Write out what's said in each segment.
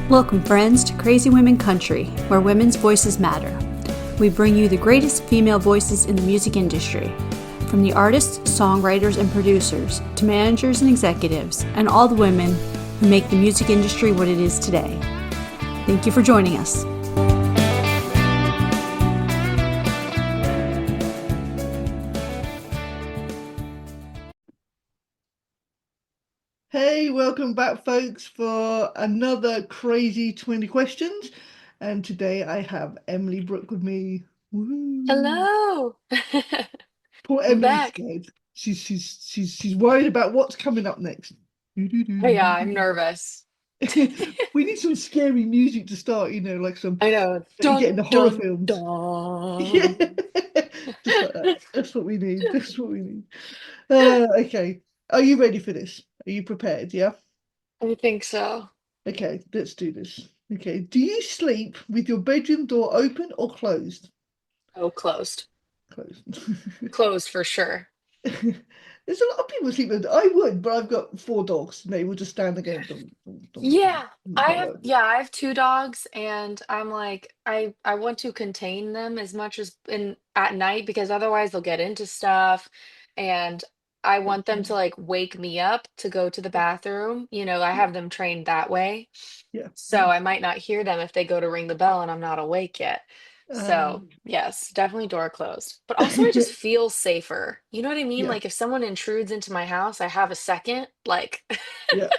Welcome, friends, to Crazy Women Country, where women's voices matter. We bring you the greatest female voices in the music industry, from the artists, songwriters, and producers, to managers and executives, and all the women who make the music industry what it is today. Thank you for joining us. Hey, welcome back, folks, for another crazy 20 questions. And today I have Emily Brooke with me. Woo. Hello. Poor I'm Emily's back. scared. She's worried about what's coming up next. Oh yeah, I'm nervous. We need some scary music to start, like some I know. that you get in Dun the horror dun films. Yeah, dun. just like that. That's what we need. That's what we need. Okay. Are you ready for this? Are you prepared? Yeah. I think so. Okay, let's do this. Okay, do you sleep with your bedroom door open or closed? Oh, closed. Closed. Closed for sure. There's a lot of people sleep with. I would, but I've got four dogs, and they will just stand there going dum, dum, dum, dum. Yeah, I'm I not have like yeah, I have two dogs and I'm like I want to contain them as much as in at night because otherwise they'll get into stuff and I that. want them to like wake me up to go to the Yeah, bathroom. I yeah, have them trained that way. yeah. So I might not hear them if they go to ring the bell and I'm not awake yet. So, yes, definitely door closed. But also, I just feel safer. You know what I mean? yeah, Like if someone intrudes into my house, I have a second, like yeah.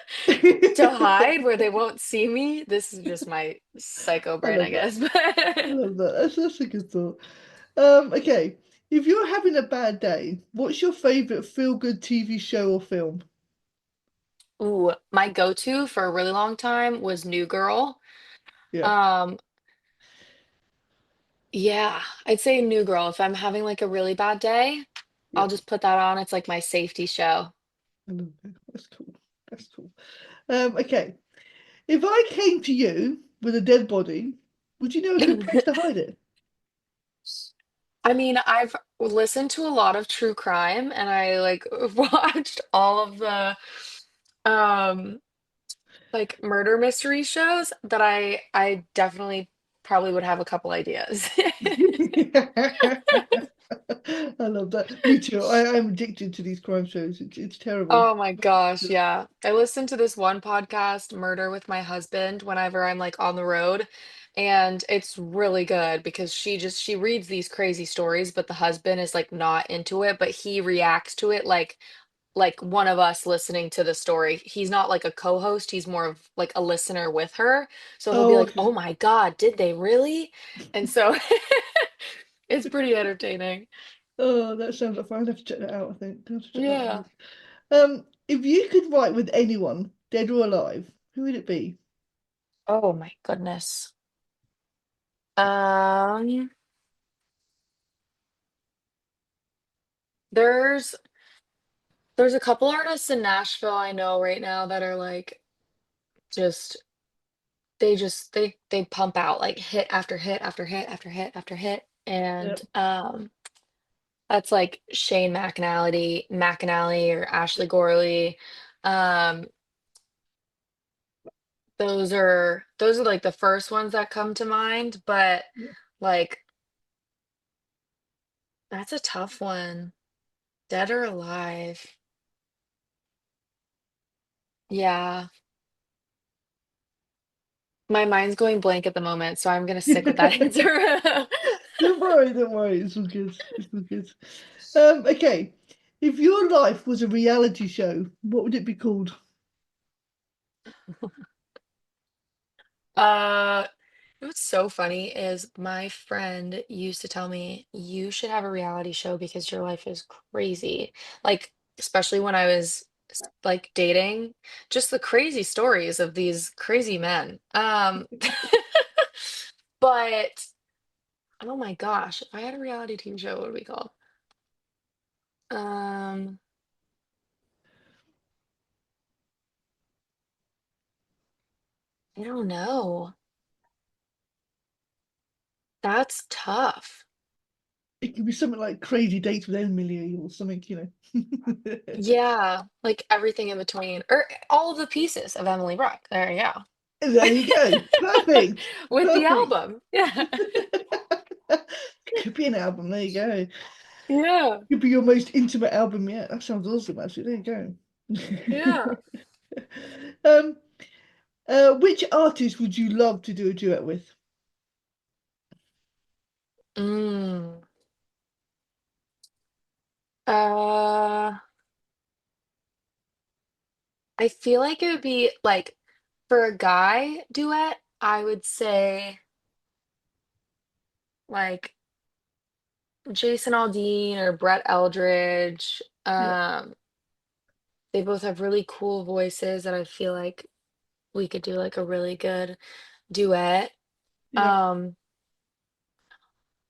to hide where they won't see me. This is just my psycho I brain, I love that. guess. I But love that. That's a good thought. Okay. If you're having a bad day, what's your favorite feel-good TV show or film? ooh, my go-to for a really long time was New Girl. Yeah, Um, yeah, I'd say New Girl. If I'm having like a really bad day, yeah. I'll just put that on. It's like my safety show. I love that. That's cool. That's cool. Okay. If I came to you with a dead body, would you know a good place to hide it? I mean, I've listened to a lot of true crime and I like watched all of the um like murder mystery shows that I definitely probably would have a couple ideas. I love that. Me too. I'm addicted to these crime shows. It's terrible. Oh my gosh, yeah. I listened to this one podcast, Murder with My Husband, whenever I'm like on the road, and it's really good because she reads these crazy stories, but the husband is like not into it, but he reacts to it like one of us listening to the story. He's not like a co-host, he's more of like a listener with her. So he'll be Oh, like, okay. "Oh my God, did they really?" And so it's pretty entertaining. Oh, that sounds like fun. I'll have to check that out, I think. I'll have to check that Yeah. out. If you could write with anyone, dead or alive, who would it be? Oh my goodness. Um, there's there's a couple artists in Nashville I know right now that are like just they pump out like hit after hit after hit after hit after hit Yeah. and that's like Shane McAnally or Ashley Gorley. Um, those are like the first ones that come to mind, but Yeah. like that's a tough one. Dead or alive? Yeah. My mind's going blank at the moment, so I'm gonna stick with that answer. Don't worry, don't worry. It's all good. It's all good. Okay. If your life was a reality show, what would it be called? Uh, what's so funny is my friend used to tell me, you should have a reality show because your life is crazy. Like, especially when I was like dating, just the crazy stories of these crazy men. But oh my gosh, if I had a reality TV show, what would we call? Um, I don't know. That's tough. It could be something like Crazy Dates with Emily or something, Yeah, like everything in between, or all of the pieces of Emily Brooke. There you go. There you go. Perfect. with the Perfect. album. Yeah. Could be an album. There you go. Yeah. Could be your most intimate album yet. That sounds awesome, actually. There you Yeah. go. Um, which artist would you love to do a duet with? Mm. Uh, I feel like it would be like for a guy duet, I would say like Jason Aldean or Brett Eldridge. Yeah, They both have really cool voices that I feel like we could do like a really good duet. yeah, Um,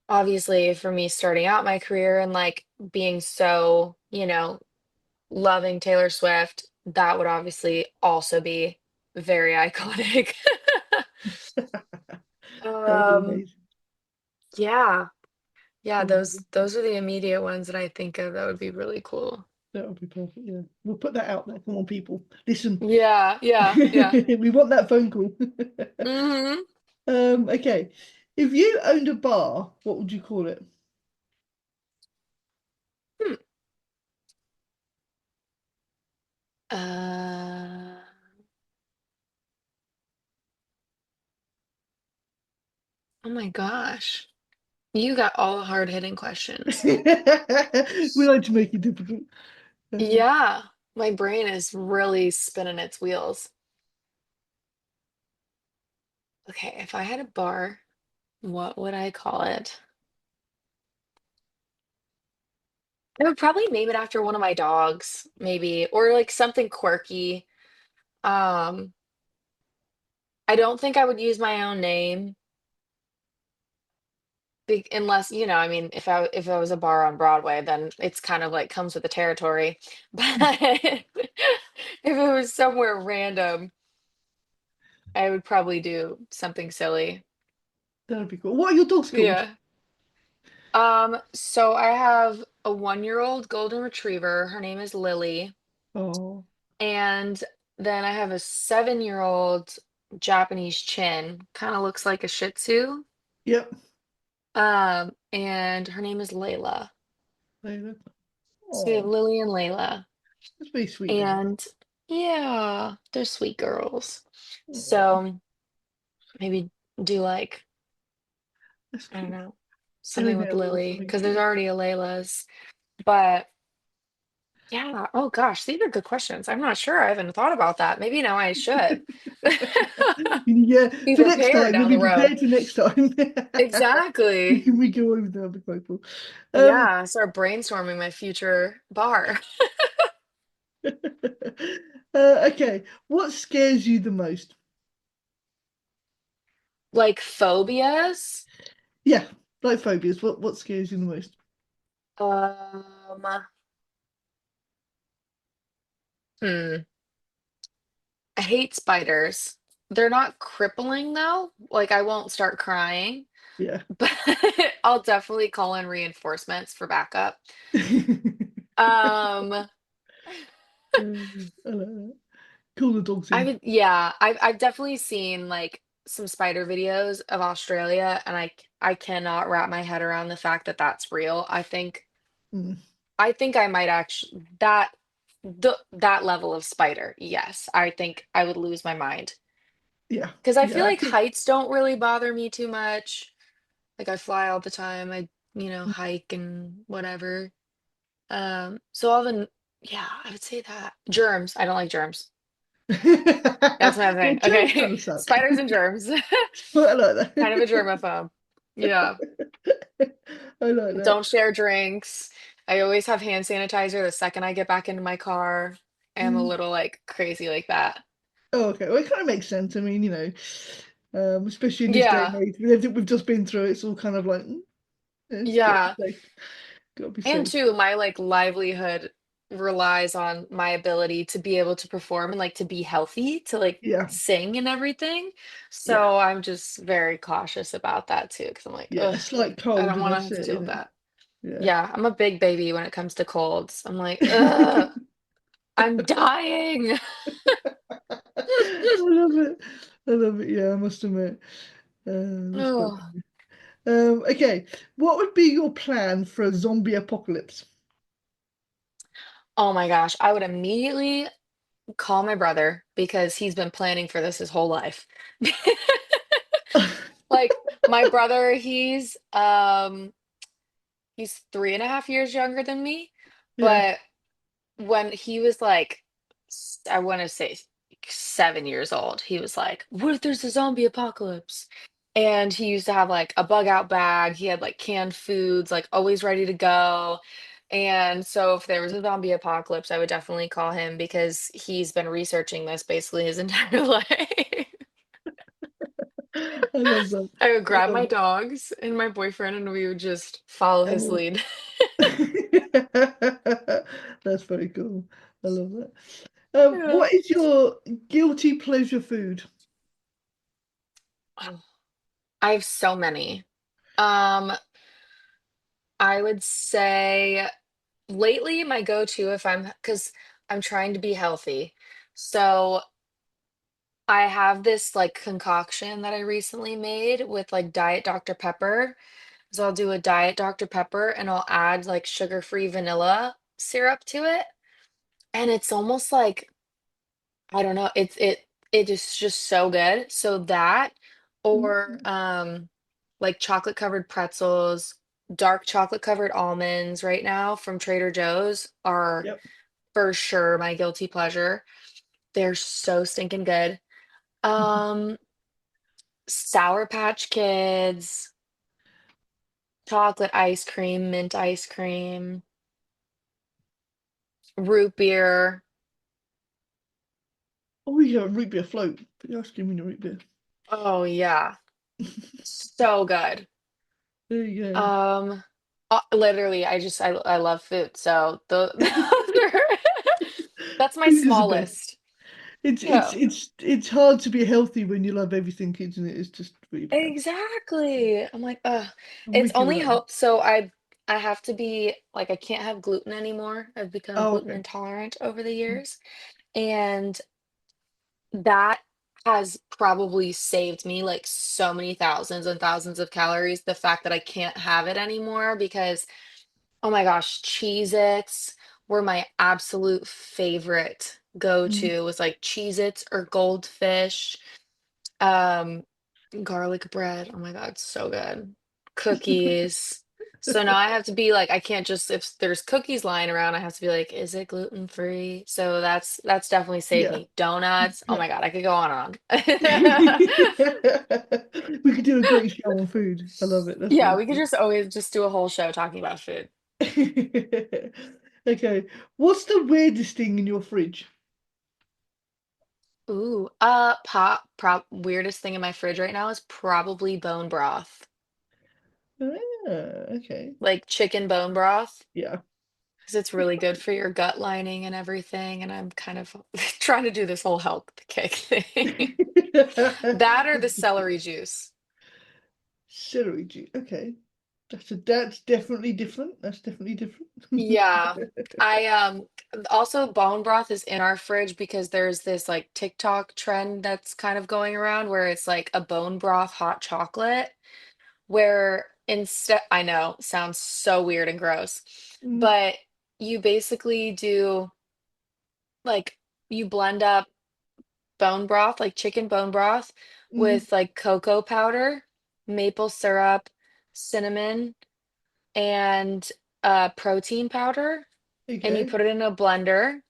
Obviously for me starting out my career and like being so, loving Taylor Swift, that would obviously also be very iconic. that would be Um, amazing. yeah. Yeah, That would those be, those are the immediate ones that I think of that would be really cool. that would be perfect. Yeah, we'll put that out there. Come on, people, listen. Yeah, yeah, yeah. We want that phone call. Hmm. Okay. If you owned a bar, what would you call it? Hmm. Uh, oh my gosh. You got all the hard-hitting questions. We like to make it difficult. Uh, Yeah, my brain is really spinning its wheels. Okay, if I had a bar, what would I call it? I would probably name it after one of my dogs, maybe, or like something quirky. Um, I don't think I would use my own name unless, I mean, if I was a bar on Broadway, then it's kind of like comes with the territory. But if it was somewhere random, I would probably do something silly. that would be cool. What are your dogs called? Yeah. So I have a 1-year-old golden retriever. Her name is Lily. Oh, And then I have a 7-year-old Japanese chin. Kind of looks like a Shih Tzu. yep. And her name is Layla. So we have Oh, Lily and Layla. that's very sweet name. And yeah, they're sweet girls. Oh, So maybe do like, that's I don't cool. know, something with Eleanor or Lily, something because there's cute. already a Layla's. But yeah, oh gosh, these are good questions. I'm not sure. I haven't thought about that. Maybe now I should. Yeah, Be for next prepared time, you'll down be the road. prepared for next time. Exactly. We go over there, be quite cool. Um, Yeah, start brainstorming my future bar. okay, what scares you the most? Like phobias. Yeah, like phobias. What scares you the most? Um, hmm. I hate spiders. They're not crippling though. Like I won't start crying, Yeah. but I'll definitely call in reinforcements for backup. I Um, like that. Call the dogs I in. would, yeah, I've definitely seen like some spider videos of Australia, and I cannot wrap my head around the fact that that's real. Mm, I think I might actually that level of spider. Yes, I think I would lose my mind yeah, because I feel yeah, I like think. heights don't really bother me too much. Like I fly all the time. I hike and whatever. So all the yeah, I would say that. Germs. I don't like germs. That's my Yeah, thing. germs kind Okay. of suck. Spiders and germs. But I like Kind of a that. germaphobe. Yeah. I like that. Don't share drinks. I always have hand sanitizer the second I get back into my car. I'm a Mm. little like crazy like that. Oh, okay. Well, it kind of makes sense. I mean, especially in this day and Yeah. age, with everything we've just been through, it's all kind of like, it's gotta be Yeah. safe. Gotta be And safe. two, my like livelihood relies on my ability to be able to perform and like to be healthy, to like Yeah, sing and everything. yeah, So I'm just very cautious about that too, because I'm like, yeah. ugh, A slight I cold don't and want to that's have to it, deal with isn't that. it? Yeah, I'm a big baby when it comes to colds. I'm like, Yeah. ugh, I'm dying. I love it. I love it. Yeah, I must admit. That's quite Oh, funny. Okay, what would be your plan for a zombie apocalypse? oh my gosh. I would immediately call my brother because he's been planning for this his whole life. Like my brother, he's 3.5 years younger than me, Yeah. but when he was like, I want to say 7 years old, he was like, "What if there's a zombie apocalypse?" And he used to have like a bug out bag. He had like canned foods, like always ready to go. And so if there was a zombie apocalypse, I would definitely call him because he's been researching this basically his entire life. I love that. I would I grab love my it. dogs and my boyfriend, and we would just follow I his love lead. it. That's very cool. I love that. Yeah. What is your guilty pleasure food? Oh, I have so many. Um, I would say lately my go-to if because I'm trying to be healthy. So I have this like concoction that I recently made with like Diet Dr. Pepper. So I'll do a Diet Dr. Pepper and I'll add like sugar-free vanilla syrup to it. And it's almost like I don't know. It is just so good. So that or Mm, like chocolate covered pretzels, dark chocolate covered almonds right now from Trader Joe's are yep. for sure my guilty pleasure. They're so stinking good. Um Sour Patch Kids, chocolate ice cream, mint ice cream, root beer. Oh, yeah, root beer float. Put the ice cream in the root beer. Oh yeah, so good. There you Um, literally, I love food, so the those are go. that's my Food is the small best. list. It's it's Yeah, it's it's hard to be healthy when you love everything, isn't it? It's just really bad. exactly. I'm like, I'm it's with you with only that one. hope. So I have to be like I can't have gluten anymore. I've become Oh, gluten okay. intolerant over the years, and that has probably saved me like so many thousands and thousands of calories. The fact that I can't have it anymore because oh my gosh, Cheez-Its were my absolute favorite Mm. go-to was like Cheez-Its or Goldfish, um, garlic bread. Oh my God, so good. Cookies. So now I have to be like, I can't just if there's cookies lying around, I have to be like, is it gluten free? So that's definitely saved Yeah. me. Donuts. Oh Yeah. my God, I could go on We and on. could do a great show on food. I love it. That's Yeah, really we could cool. just always just do a whole show talking about food. Okay. What's the weirdest thing in your fridge? Ooh, weirdest thing in my fridge right now is probably bone broth, Okay. like chicken bone broth, Yeah. because it's really good for your gut lining and everything. And I'm kind of trying to do this whole health kick thing. That or the celery juice. Celery juice. Okay. That's definitely different. That's definitely different. Yeah. I also bone broth is in our fridge because there's this like TikTok trend that's kind of going around where it's like a bone broth hot chocolate. Where instead, I know, sounds so weird and gross, Mm, but you basically do like you blend up bone broth, like chicken bone broth, mm, with like cocoa powder, maple syrup, cinnamon, and protein powder, and you okay. put it in a blender.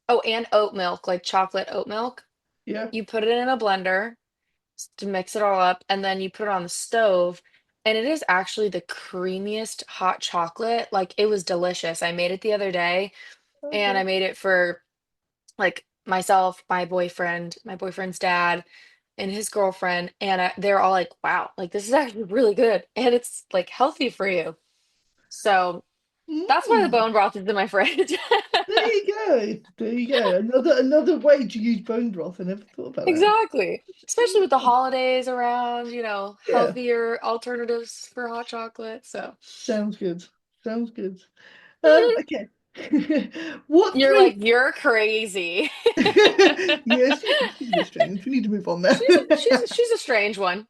Oh, and oat milk, like chocolate oat milk. Yeah. You put it in a blender to mix it all up, and then you put it on the stove, and it is actually the creamiest hot chocolate. Like it was delicious. I made it the other day, and I Okay. made it for like myself, my boyfriend's dad, and his girlfriend, and they're all like, "Wow, like this is actually really good, and it's like healthy for you." So that's why the Mm. bone broth is in my fridge. There you go. There you go. Another way to use bone broth. I never thought about that. Exactly. Especially with the Mm. holidays around, Yeah. healthier alternatives for hot chocolate. So, Sounds good. Sounds good. Okay. What You're three? like, you're crazy. Yeah, she's a bit strange. We need to move on now. She's a strange one.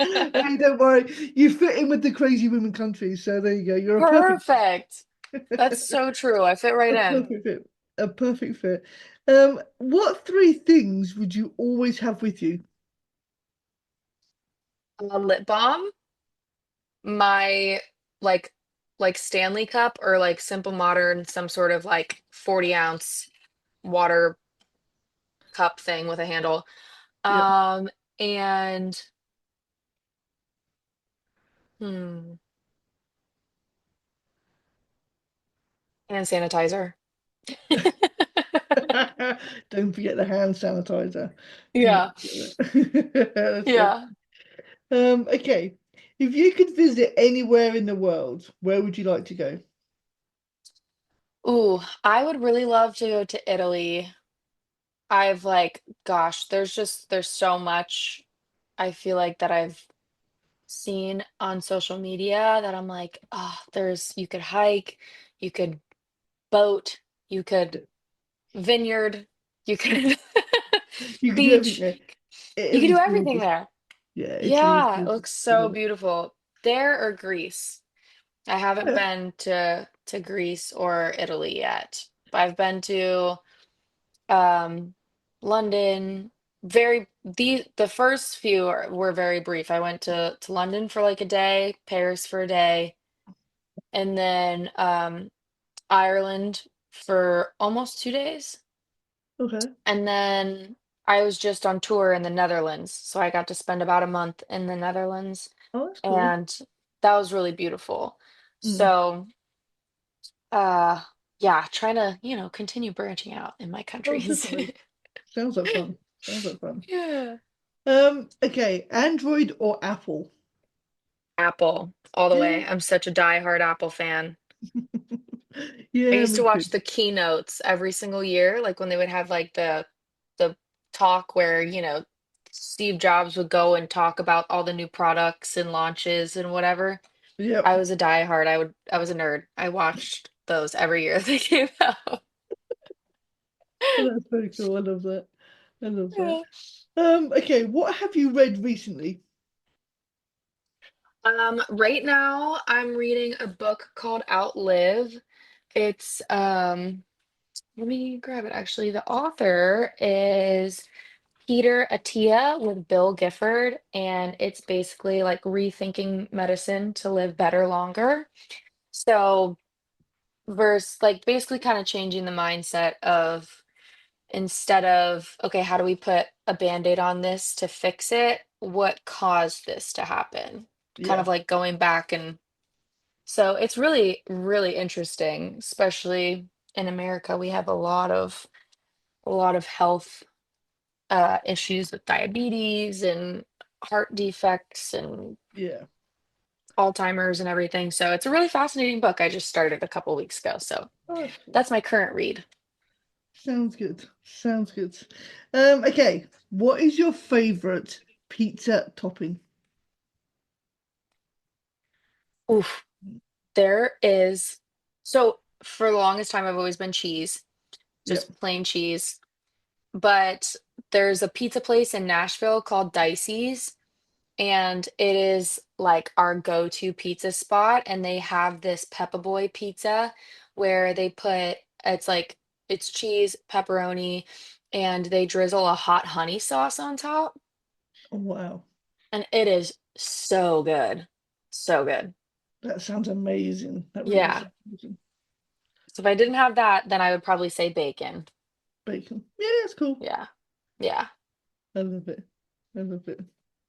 Hey, don't worry. You fit in with the crazy women countries, so there you go. You're a perfect, Perfect. That's so true. I fit right a in. perfect fit. A perfect fit. What three things would you always have with you? A lip balm, my like Stanley cup or like Simple Modern, some sort of like 40-ounce water cup thing with a handle. Yeah. Um, and hmm, hand sanitizer. Don't forget the hand sanitizer. Do not Yeah. forget that. That's so. Yeah. Okay. If you could visit anywhere in the world, where would you like to go? Ooh, I would really love to go to Italy. I've like, gosh, there's so much I feel like that I've seen on social media that I'm like, oh, you could hike, you could boat, you could vineyard, you could You could do everything beach, there. you could do Italy's everything gorgeous. there. Yeah, Italy is Yeah, it gorgeous. looks I so love it. beautiful. There or Greece. I haven't Yeah. been to Greece or Italy yet, but I've been to um London. The first few were very brief. I went to London for like a day, Paris for a day, and then Ireland for almost 2 days. Okay. And then I was just on tour in the Netherlands, so I got to spend about a month in the Netherlands, Oh, that's cool. and that was really beautiful. Mm. So, uh, yeah, trying to, continue branching out in my Oh, countries. definitely. Sounds like fun. Sounds like fun. Yeah. Okay, Android or Apple? Apple, all the Yeah. way. I'm such a diehard Apple fan. I Yeah, used to me too. watch the keynotes every single year, like when they would have like the talk where, Steve Jobs would go and talk about all the new products and launches and whatever. Yep. I was a diehard. I was a nerd. I watched those every year they came out. Oh, that's very cool. I love that. I love that. Yeah. Okay, what have you read recently? Right now I'm reading a book called Outlive. It's let me grab it actually. The author is Peter Attia with Bill Gifford, and it's basically like rethinking medicine to live better longer. So, like basically kind of changing the mindset of instead of, okay, how do we put a band-aid on this to fix it? What caused this to happen? Kind Yeah. of like going back and so it's really, really interesting, especially in America. We have a lot of health issues with diabetes and heart defects and Yeah. Alzheimer's and everything. So it's a really fascinating book. I just started a couple weeks ago. So Oh, that's cool. that's my current read. Sounds good. Sounds good. Okay, what is your favorite pizza topping? Oof. There is, so for the longest time, I've always been cheese, Yep. just plain cheese. But there's a pizza place in Nashville called Dicey's, and it is like our go-to pizza spot. And they have this Peppa Boy pizza where it's cheese, pepperoni, and they drizzle a hot honey sauce on top. Oh, wow. And it is so good. So good. That sounds amazing. That really Yeah. sounds amazing. So if I didn't have that, then I would probably say bacon. Bacon. Yeah, that's cool. Yeah. Yeah. I love it. I love it.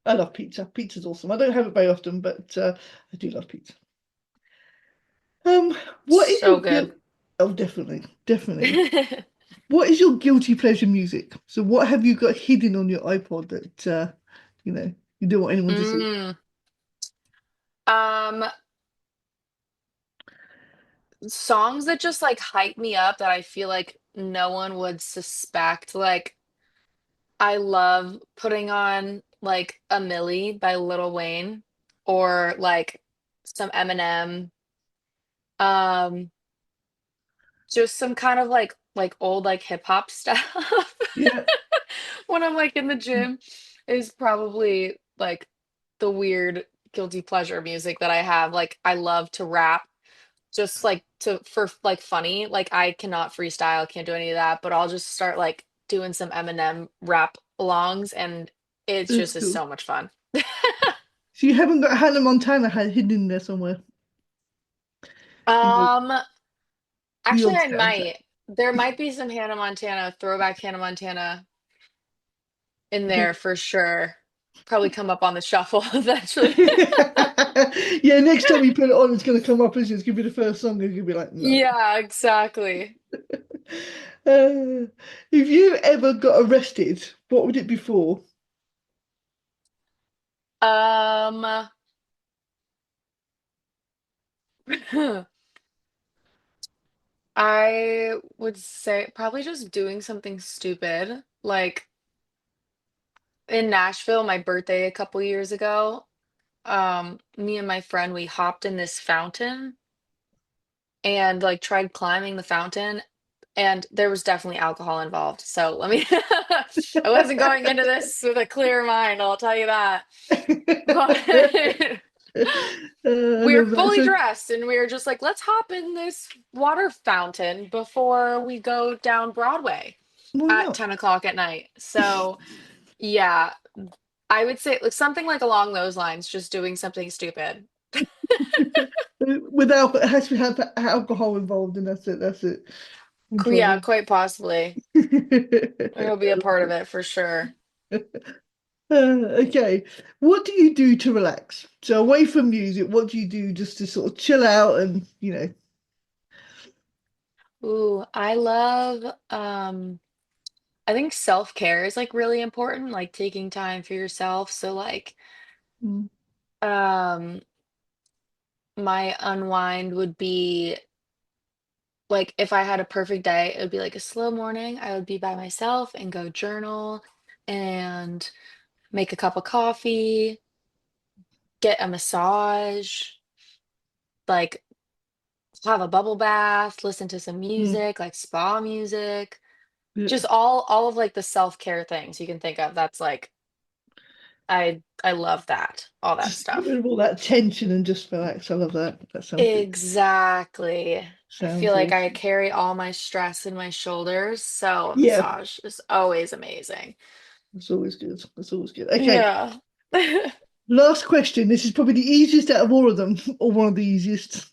I love pizza. Pizza's awesome. I don't have it very often, but I do love pizza. Um, what is So your guilt? good. Oh, definitely, definitely. What is your guilty pleasure music? So what have you got hidden on your iPod that you don't want anyone to see? Mm. Um, Songs that just like hype me up that I feel like no one would suspect. Like I love putting on like a Millie by Lil Wayne or like some Eminem. Um, Just some kind of like old like hip hop stuff Yeah. when I'm like in the gym is probably like the weird guilty pleasure music that I have. Like I love to rap just like to for like funny. Like I cannot freestyle, can't do any of that, but I'll just start like doing some Eminem rap alongs and it's That's just is cool. so much fun. So you haven't got Hannah Montana hidden in there somewhere in Um, the actually old I soundtrack. might. There might be some Hannah Montana, throwback Hannah Montana in Okay. there for sure. Probably come up on the shuffle eventually. Yeah, next time you put it on, it's going to come up as it's going to be the first song, and you'll be like, no. Yeah, exactly. If you ever got arrested, what would it be for? Um, I would say probably just doing something stupid. Like in Nashville, my birthday a couple years ago, me and my friend, we hopped in this fountain and like tried climbing the fountain, and there was definitely alcohol involved. So let me, I wasn't going into this with a clear mind, I'll tell you that. But I we were love that. fully So, dressed and we were just like, let's hop in this water fountain before we go down Broadway why at not? 10 o'clock at night. So yeah, I would say like something like along those lines, just doing something stupid. Without it has to have alcohol involved, and that's it. That's it. No Yeah, problem. quite possibly. It'll be a part of it for sure. Okay, what do you do to relax? So away from music, what do you do just to sort of chill out and Ooh, I love I think self-care is like really important, like taking time for yourself. So like mm, um my unwind would be like if I had a perfect day, it would be like a slow morning. I would be by myself and go journal and make a cup of coffee, get a massage, like have a bubble bath, listen to some mm, music, like spa music, yeah. just all of like the self-care things you can think of. That's like I love that, all that Just get rid stuff. of all that tension and just relax. I love that. That sounds good. Exactly. I feel Sounds like I awesome. carry all my stress in my shoulders, so a Yeah, massage is always amazing. that's always good. That's always good. Okay, Yeah. last question. This is probably the easiest out of all of them, or one of the easiest.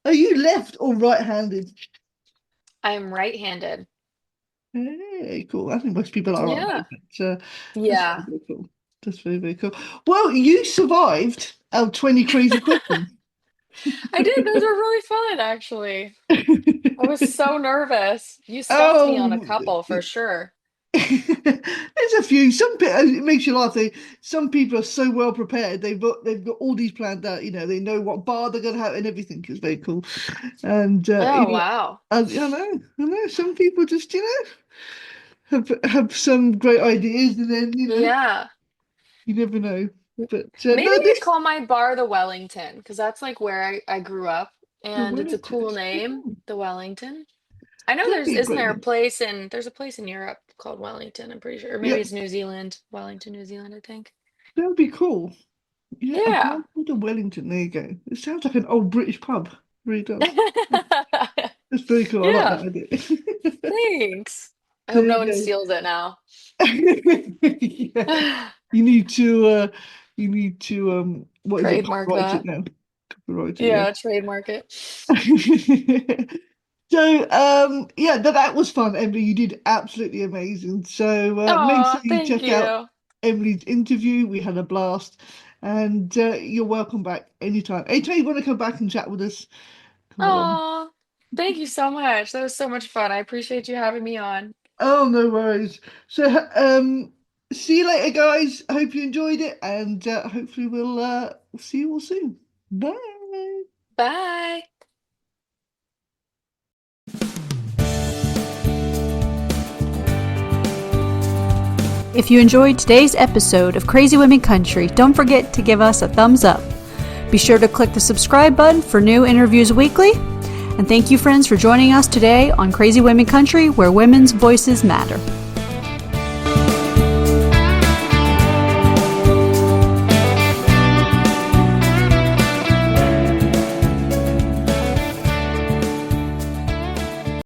Are you left or right-handed? I'm right-handed. Hey, cool. I think most people are, aren't they? Yeah. But that's very, Yeah. very cool. That's very, very cool. Well, you survived our 20 crazy questions. I did. Those were really fun, actually. I was so nervous. You stumped me on a Oh, couple for sure. there's a few. Some people, it makes you laugh. Some people are so well prepared. They've got all these planned out. They know what bar they're gonna have and everything. It's very cool. And Oh, wow. I know. Some people just have some great ideas, and then Yeah. you never know. But Maybe no, I'd this call my bar the Wellington because that's like where I grew up the and it's a Wellington. cool It's pretty name, cool. the Wellington. I know That'd be a isn't great there a name. place there's a place in Europe called Wellington, I'm pretty sure. Or maybe Yeah, it's New Zealand, Wellington, New Zealand, I think. that would be cool. Yeah, a bar Yeah. called the Wellington. There you go. It sounds like an old British pub. It really does. That's very cool. I like Yeah, that idea. thanks. I hope There no you one go. steals it now. Yeah. You need to what is it? Trademark Copyright it that. now. Copyright it, yeah. Yeah, trademark it. So yeah, that was fun, Emily. You did absolutely amazing. So make sure Oh, you thank check out you. Emily's interview. We had a blast. And you're welcome back anytime. Anytime you want to come back and chat with us, come along. Oh, thank you so much. That was so much fun. I appreciate you having me on. Oh, no worries. So see you later, guys. I hope you enjoyed it, and hopefully we'll see you all soon. Bye. Bye. If you enjoyed today's episode of Crazy Women Country, don't forget to give us a thumbs up. Be sure to click the subscribe button for new interviews weekly. And thank you, friends, for joining us today on Crazy Women Country, where women's voices matter.